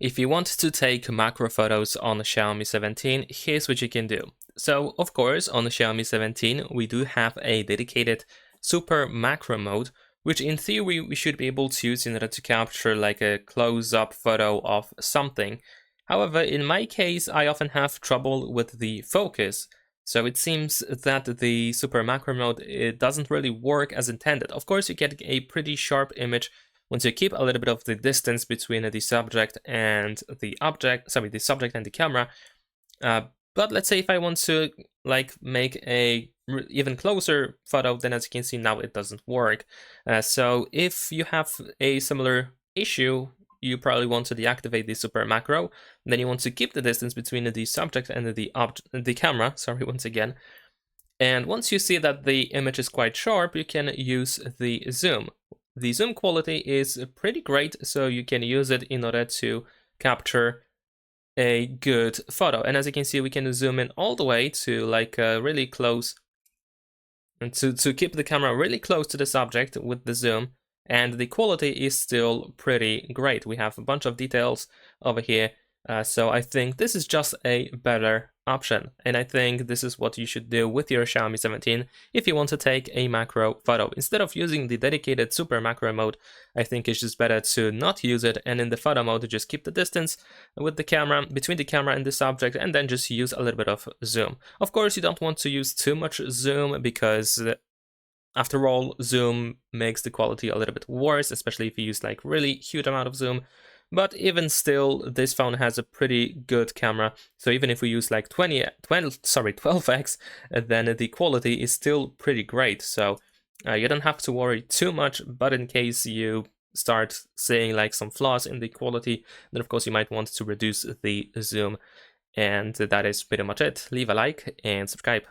If you want to take macro photos on the Xiaomi 17, here's what you can do. So, of course, on the Xiaomi 17, we do have a dedicated super macro mode, which in theory we should be able to use in order to capture like a close-up photo of something. However, in my case, I often have trouble with the focus. So it seems that the super macro mode, it doesn't really work as intended. Of course, you get a pretty sharp image once you keep a little bit of the distance between the subject and the object, sorry, the subject and the camera. But let's say if I want to like make a even closer photo, then as you can see now it doesn't work. So if you have a similar issue, you probably want to deactivate the super macro. Then you want to keep the distance between the subject and the camera. Sorry, once again. And once you see that the image is quite sharp, you can use the zoom. The zoom quality is pretty great, so you can use it in order to capture a good photo. And as you can see, we can zoom in all the way to like really close, and to keep the camera really close to the subject with the zoom, and the quality is still pretty great. We have a bunch of details over here, so I think this is just a better option, and I think this is what you should do with your Xiaomi 17 if you want to take a macro photo. Instead of using the dedicated super macro mode, I think it's just better to not use it, and in the photo mode just keep the distance with the camera, between the camera and the subject, and then just use a little bit of zoom. Of course, you don't want to use too much zoom because after all, zoom makes the quality a little bit worse, especially if you use like really huge amount of zoom. But even still, this phone has a pretty good camera. So even if we use like 12x, then the quality is still pretty great. So you don't have to worry too much, but in case you start seeing like some flaws in the quality, then of course you might want to reduce the zoom. And that is pretty much it. Leave a like and subscribe.